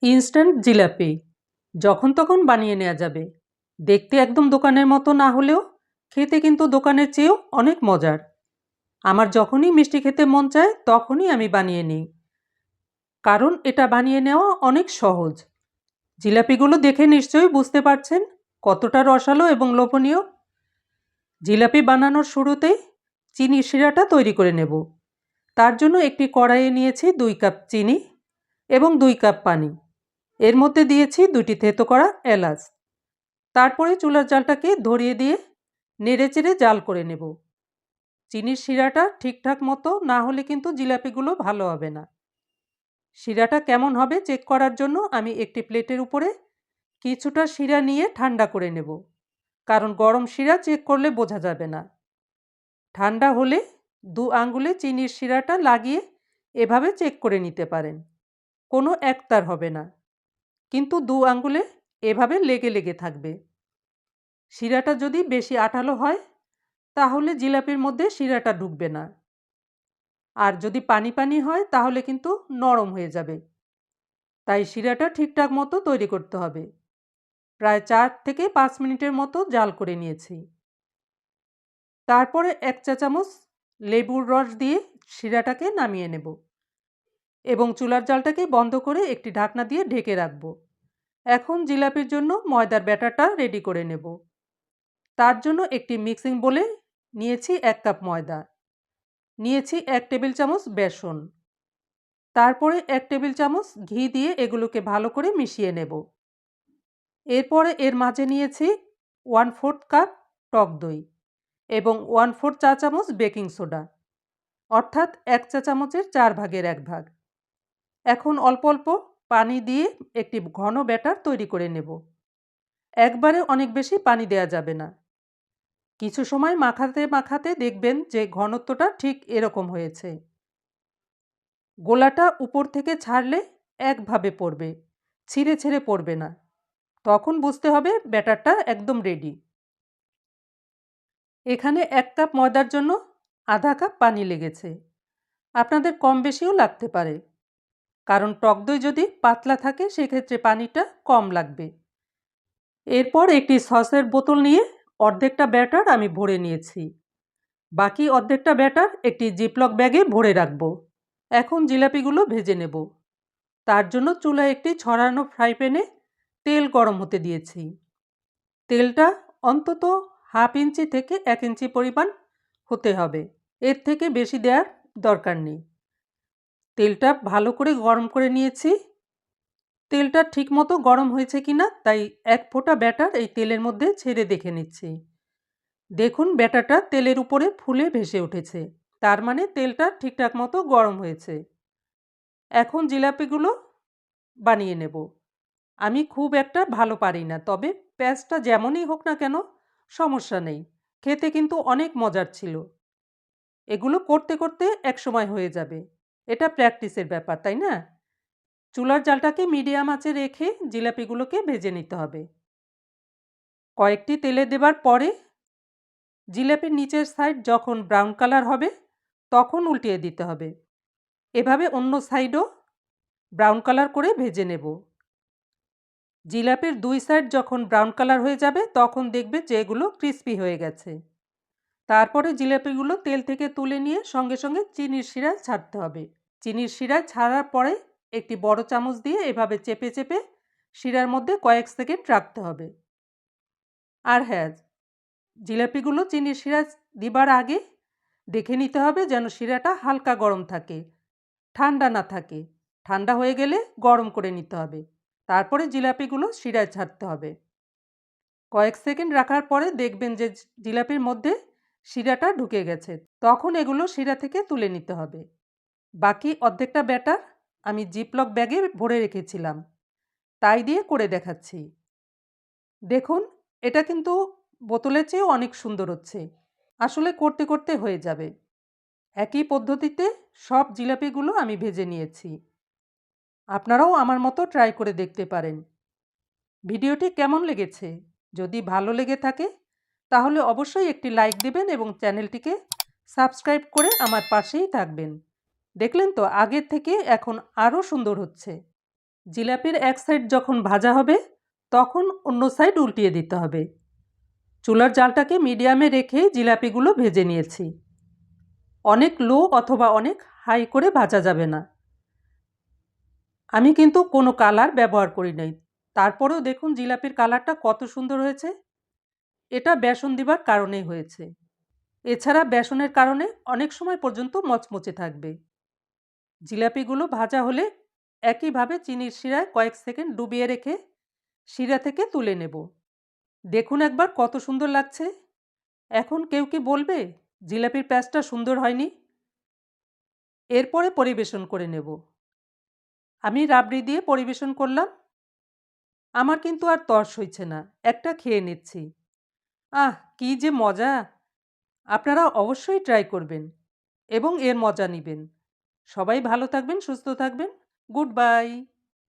Instant jalebi যখন তখন বানিয়ে নেওয়া যাবে। দেখতে একদম দোকানের মতো না হলেও খেতে কিন্তু দোকানের চেয়েও অনেক মজার। আমার যখনই মিষ্টি খেতে মন চায় তখনই আমি বানিয়ে নিই, কারণ এটা বানিয়ে নেওয়া অনেক সহজ। জিলাপিগুলো দেখে নিশ্চয়ই বুঝতে পারছেন কতটা রসালো এবং লোভনীয়। জিলাপি বানানোর শুরুতেই চিনির শিরাটা তৈরি করে নেব। তার জন্য একটি কড়াইয়ে নিয়েছি 2 কাপ চিনি এবং 2 কাপ পানি। এর মধ্যে দিয়েছি 2টি থেতো করা এলাচ। তারপরে চুলার জালটাকে ধরিয়ে দিয়ে নেড়েচেড়ে জাল করে নেব। চিনির শিরাটা ঠিকঠাক মতো না হলে কিন্তু জিলাপিগুলো ভালো হবে না। শিরাটা কেমন হবে চেক করার জন্য আমি একটি প্লেটের উপরে কিছুটা শিরা নিয়ে ঠান্ডা করে নেব, কারণ গরম শিরা চেক করলে বোঝা যাবে না। ঠান্ডা হলে 2 আঙ্গুলে চিনির শিরাটা লাগিয়ে এভাবে চেক করে নিতে পারেন। কোনো একতার হবে না, কিন্তু 2 আঙ্গুলে এভাবে লেগে লেগে থাকবে। শিরাটা যদি বেশি আঠালো হয় তাহলে জিলাপির মধ্যে শিরাটা ঢুকবে না, আর যদি পানি পানি হয় তাহলে কিন্তু নরম হয়ে যাবে। তাই শিরাটা ঠিকঠাক মতো তৈরি করতে হবে। প্রায় 4 থেকে 5 মিনিটের মতো জাল করে নিয়েছি। তারপরে 1 চা চামচ লেবুর রস দিয়ে শিরাটাকে নামিয়ে নেব এবং চুলার জালটাকে বন্ধ করে একটি ঢাকনা দিয়ে ঢেকে রাখব। এখন জিলাপির জন্য ময়দার ব্যাটারটা রেডি করে নেব। তার জন্য একটি মিক্সিং বোলে নিয়েছি 1 কাপ ময়দা, নিয়েছি 1 টেবিল চামচ বেসন, তারপরে 1 টেবিল চামচ ঘি দিয়ে এগুলোকে ভালো করে মিশিয়ে নেব। এরপরে এর মাঝে নিয়েছি 1/4 কাপ টক দই এবং 1/4 চা চামচ বেকিং সোডা, অর্থাৎ 1 চা চামচের 4 ভাগের 1 ভাগ। এখন অল্প অল্প পানি দিয়ে একটি ঘন ব্যাটার তৈরি করে নেব। একবারে অনেক বেশি পানি দেওয়া যাবে না। কিছু সময় মাখাতে মাখাতে দেখবেন যে ঘনত্বটা ঠিক এরকম হয়েছে। গোলাটা উপর থেকে ছাড়লে একভাবে পড়বে, ছিঁড়ে ছিঁড়ে পড়বে না। তখন বুঝতে হবে ব্যাটারটা একদম রেডি। এখানে 1 কাপ ময়দার জন্য আধা কাপ পানি লেগেছে। আপনাদের কম বেশিও লাগতে পারে, কারণ টক দই যদি পাতলা থাকে সেক্ষেত্রে পানিটা কম লাগবে। এরপর একটি সসের বোতল নিয়ে অর্ধেকটা ব্যাটার আমি ভরে নিয়েছি। বাকি অর্ধেকটা ব্যাটার একটি জিপলক ব্যাগে ভরে রাখব। এখন জিলাপিগুলো ভেজে নেব। তার জন্য চুলায় একটি ছড়ানো ফ্রাই প্যানে তেল গরম হতে দিয়েছি। তেলটা অন্তত হাফ ইঞ্চি থেকে 1 ইঞ্চি পরিমাণ হতে হবে, এর থেকে বেশি দেওয়ার দরকার নেই। তেলটা ভালো করে গরম করে নিয়েছি। তেলটা ঠিকমতো গরম হয়েছে কিনা তাই 1 ফোঁটা ব্যাটার এই তেলের মধ্যে ছেড়ে দেখে নিচ্ছি। দেখুন ব্যাটারটা তেলের উপরে ফুলে ভেসে উঠেছে, তার মানে তেলটা ঠিকঠাক মতো গরম হয়েছে। এখন জিলাপিগুলো বানিয়ে নেব। আমি খুব একটা ভালো পারি না, তবে প্যাঁচটা যেমনই হোক না কেন সমস্যা নেই, খেতে কিন্তু অনেক মজার ছিল। এগুলো করতে করতে একসময় হয়ে যাবে। এটা প্র্যাকটিসের ব্যাপার, তাই না? চুলার জালটাকে মিডিয়াম আঁচে রেখে জিলাপিগুলোকে ভেজে নিতে হবে। কয়েকটি তেলে দেবার পরে জিলাপির নিচের সাইড যখন ব্রাউন কালার হবে তখন উল্টিয়ে দিতে হবে। এভাবে অন্য সাইডও ব্রাউন কালার করে ভেজে নেব। জিলাপির 2 সাইড যখন ব্রাউন কালার হয়ে যাবে তখন দেখবে যে এগুলো ক্রিস্পি হয়ে গেছে। তারপরে জিলাপিগুলো তেল থেকে তুলে নিয়ে সঙ্গে সঙ্গে চিনির শিরায় ছাড়তে হবে। চিনির শিরায় ছাড়ার পরে একটি বড় চামচ দিয়ে এভাবে চেপে চেপে শিরার মধ্যে কয়েক সেকেন্ড রাখতে হবে। আর হ্যাঁ, জিলাপিগুলো চিনির শিরায় দিবার আগে দেখে নিতে হবে যেন শিরাটা হালকা গরম থাকে, ঠান্ডা না থাকে। ঠান্ডা হয়ে গেলে গরম করে নিতে হবে। তারপরে জিলাপিগুলো শিরায় ছাড়তে হবে। কয়েক সেকেন্ড রাখার পরে দেখবেন যে জিলাপির মধ্যে শিরাটা ঢুকে গেছে। তখন এগুলো শিরা থেকে তুলে নিতে হবে। বাকি অর্ধেকটা ব্যাটার আমি জিপলক ব্যাগে ভরে রেখেছিলাম, তাই দিয়ে করে দেখাচ্ছি। দেখুন, এটা কিন্তু বোতলের চেয়েও অনেক সুন্দর হচ্ছে। আসলে করতে করতে হয়ে যাবে। একই পদ্ধতিতে সব জিলাপিগুলো আমি ভেজে নিয়েছি। আপনারাও আমার মতো ট্রাই করে দেখতে পারেন। ভিডিওটি কেমন লেগেছে? যদি ভালো লেগে থাকে তাহলে অবশ্যই একটি লাইক দেবেন এবং চ্যানেলটিকে সাবস্ক্রাইব করে আমার পাশেই থাকবেন। দেখলেন তো আগের থেকে এখন আরও সুন্দর হচ্ছে। জিলাপির এক সাইড যখন ভাজা হবে তখন অন্য সাইড উল্টিয়ে দিতে হবে। চুলার জালটাকে মিডিয়ামে রেখে জিলাপিগুলো ভেজে নিয়েছি। অনেক লো অথবা অনেক হাই করে ভাজা যাবে না। আমি কিন্তু কোনো কালার ব্যবহার করি নাই। তারপরেও দেখুন জিলাপির কালারটা কত সুন্দর হয়েছে। এটা বেসন দিবার কারণেই হয়েছে। এছাড়া বেসনের কারণে অনেক সময় পর্যন্ত মচমচে থাকবে। জিলাপিগুলো ভাজা হলে একইভাবে চিনির শিরায় কয়েক সেকেন্ড ডুবিয়ে রেখে শিরা থেকে তুলে নেব। দেখুন একবার কত সুন্দর লাগছে। এখন কেউ কি বলবে জিলাপির প্যাঁচটা সুন্দর হয়নি? এরপরে পরিবেশন করে নেব। আমি রাবড়ি দিয়ে পরিবেশন করলাম। আমার কিন্তু আর তর সইছে না, একটা খেয়ে নিচ্ছি। আহ, কি যে মজা! আপনারা অবশ্যই ট্রাই করবেন এবং এর মজা নিবেন। সবাই ভালো থাকবেন, সুস্থ থাকবেন। Good bye.